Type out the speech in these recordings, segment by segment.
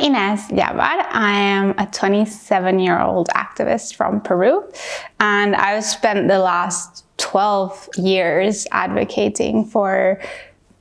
Inés Yabar. I am a 27-year-old activist from Peru, and I've spent the last 12 years advocating for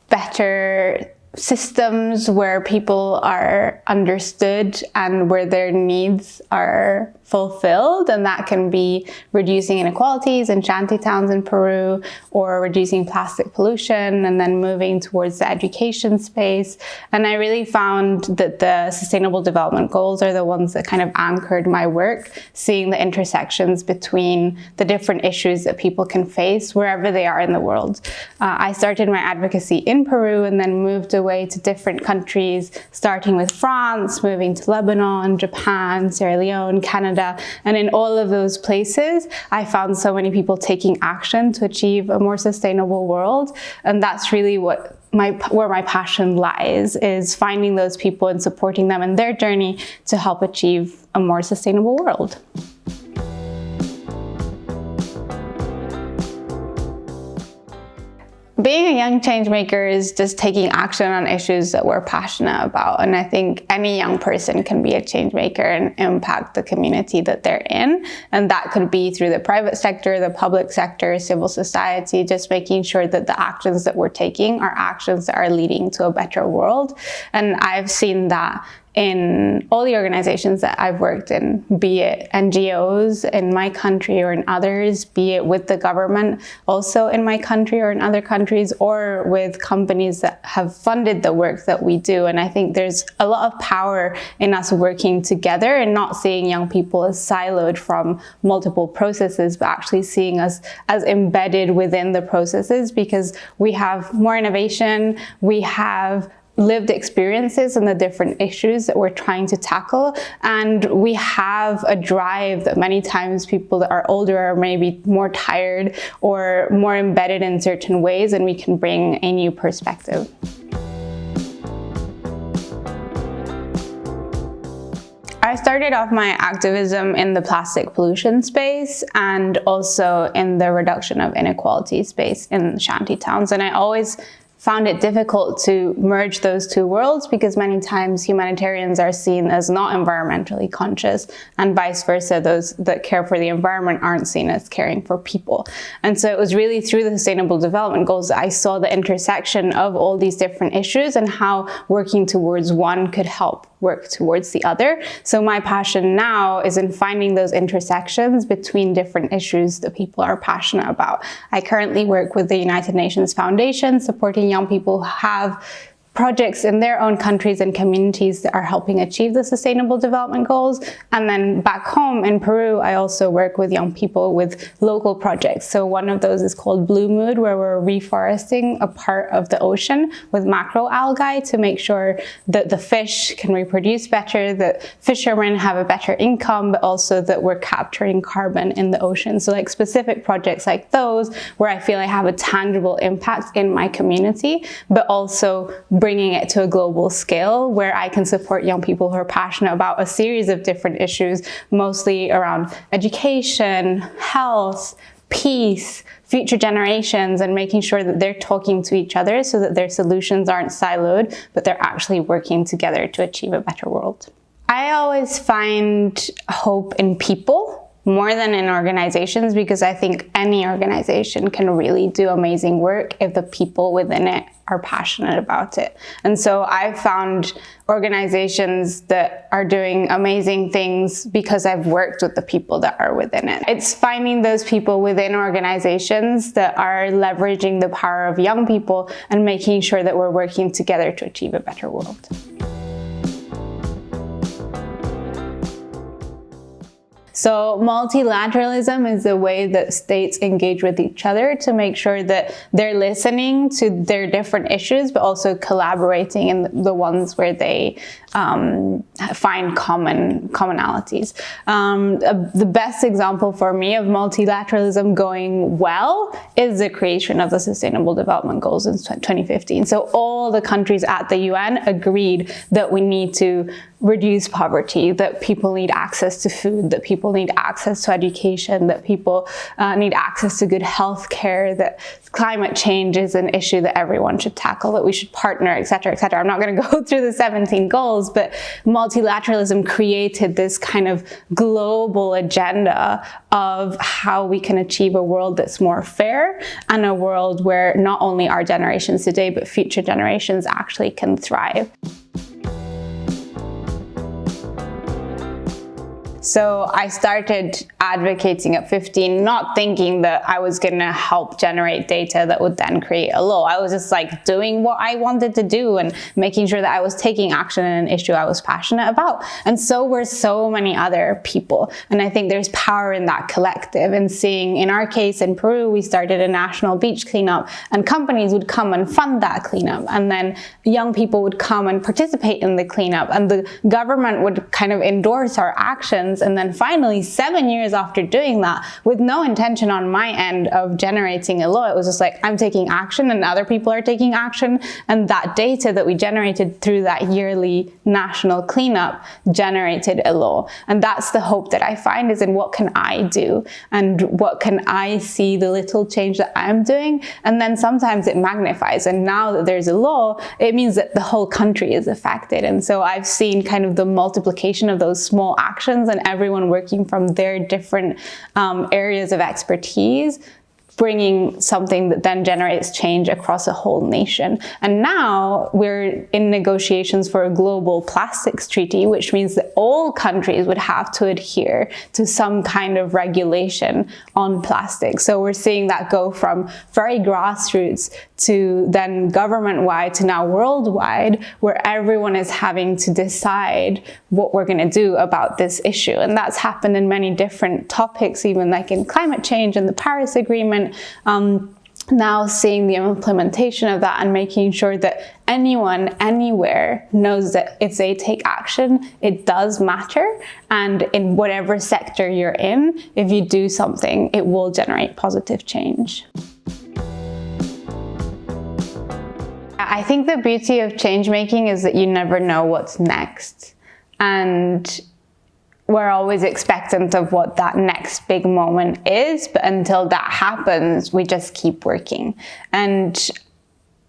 better systems where people are understood and where their needs are fulfilled, and that can be reducing inequalities in shanty towns in Peru, or reducing plastic pollution, and then moving towards the education space. And I really found that the Sustainable Development Goals are the ones that kind of anchored my work, seeing the intersections between the different issues that people can face wherever they are in the world. I started my advocacy in Peru and then moved away to different countries, starting with France, moving to Lebanon, Japan, Sierra Leone, Canada. And in all of those places, I found so many people taking action to achieve a more sustainable world. And that's really where my passion lies, is finding those people and supporting them in their journey to help achieve a more sustainable world. Being a young change maker is just taking action on issues that we're passionate about. And I think any young person can be a change maker and impact the community that they're in. And that could be through the private sector, the public sector, civil society, just making sure that the actions that we're taking are actions that are leading to a better world. And I've seen that in all the organizations that I've worked in, be it NGOs in my country or in others, be it with the government also in my country or in other countries, or with companies that have funded the work that we do. And I think there's a lot of power in us working together and not seeing young people as siloed from multiple processes, but actually seeing us as embedded within the processes, because we have more innovation, we have lived experiences and the different issues that we're trying to tackle. And we have a drive that many times people that are older are maybe more tired or more embedded in certain ways, and we can bring a new perspective. I started off my activism in the plastic pollution space and also in the reduction of inequality space in shanty towns. And I always found it difficult to merge those two worlds, because many times humanitarians are seen as not environmentally conscious, and vice versa, those that care for the environment aren't seen as caring for people. And so it was really through the Sustainable Development Goals that I saw the intersection of all these different issues and how working towards one could help work towards the other. So my passion now is in finding those intersections between different issues that people are passionate about. I currently work with the United Nations Foundation, supporting young people who have projects in their own countries and communities that are helping achieve the Sustainable Development Goals. And then back home in Peru, I also work with young people with local projects. So one of those is called Blue Mood, where we're reforesting a part of the ocean with macroalgae to make sure that the fish can reproduce better, that fishermen have a better income, but also that we're capturing carbon in the ocean. So like specific projects like those, where I feel I have a tangible impact in my community, but also bringing it to a global scale where I can support young people who are passionate about a series of different issues, mostly around education, health, peace, future generations, and making sure that they're talking to each other so that their solutions aren't siloed, but they're actually working together to achieve a better world. I always find hope in people more than in organizations, because I think any organization can really do amazing work if the people within it are passionate about it. And so I've found organizations that are doing amazing things because I've worked with the people that are within it. It's finding those people within organizations that are leveraging the power of young people and making sure that we're working together to achieve a better world. So multilateralism is the way that states engage with each other to make sure that they're listening to their different issues, but also collaborating in the ones where they find commonalities. The best example for me of multilateralism going well is the creation of the Sustainable Development Goals in 2015. So all the countries at the UN agreed that we need to reduce poverty, that people need access to food, that people need access to education, that people need access to good health care, that climate change is an issue that everyone should tackle, that we should partner, etc., etc. I'm not going to go through the 17 goals, but multilateralism created this kind of global agenda of how we can achieve a world that's more fair and a world where not only our generations today, but future generations actually can thrive. So I started advocating at 15, not thinking that I was going to help generate data that would then create a law. I was just like doing what I wanted to do and making sure that I was taking action in an issue I was passionate about. And so were so many other people. And I think there's power in that collective, and seeing, in our case in Peru, we started a national beach cleanup, and companies would come and fund that cleanup. And then young people would come and participate in the cleanup, and the government would kind of endorse our actions. And then finally, 7 years after doing that, with no intention on my end of generating a law, it was just like, I'm taking action and other people are taking action. And that data that we generated through that yearly national cleanup generated a law. And that's the hope that I find, is in what can I do? And what can I see the little change that I'm doing? And then sometimes it magnifies. And now that there's a law, it means that the whole country is affected. And so I've seen kind of the multiplication of those small actions, and everyone working from their different areas of expertise, bringing something that then generates change across a whole nation. And now we're in negotiations for a global plastics treaty, which means that all countries would have to adhere to some kind of regulation on plastic. So we're seeing that go from very grassroots to then government-wide to now worldwide, where everyone is having to decide what we're going to do about this issue. And that's happened in many different topics, even like in climate change and the Paris Agreement. Now seeing the implementation of that and making sure that anyone, anywhere knows that if they take action, it does matter. And in whatever sector you're in, if you do something, it will generate positive change. I think the beauty of change making is that you never know what's next. And we're always expectant of what that next big moment is, but until that happens, we just keep working. And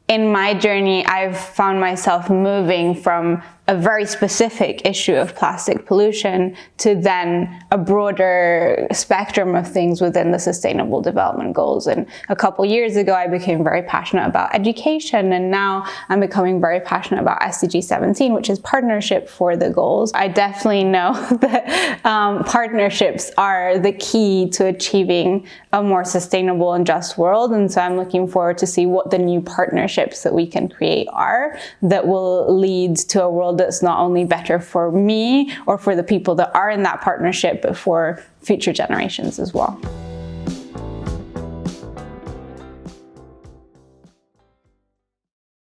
in my journey, I've found myself moving from a very specific issue of plastic pollution to then a broader spectrum of things within the Sustainable Development Goals. And a couple years ago, I became very passionate about education, and now I'm becoming very passionate about SDG 17, which is partnership for the goals. I definitely know that partnerships are the key to achieving a more sustainable and just world. And so I'm looking forward to see what the new partnerships that we can create are that will lead to a world that's not only better for me or for the people that are in that partnership, but for future generations as well.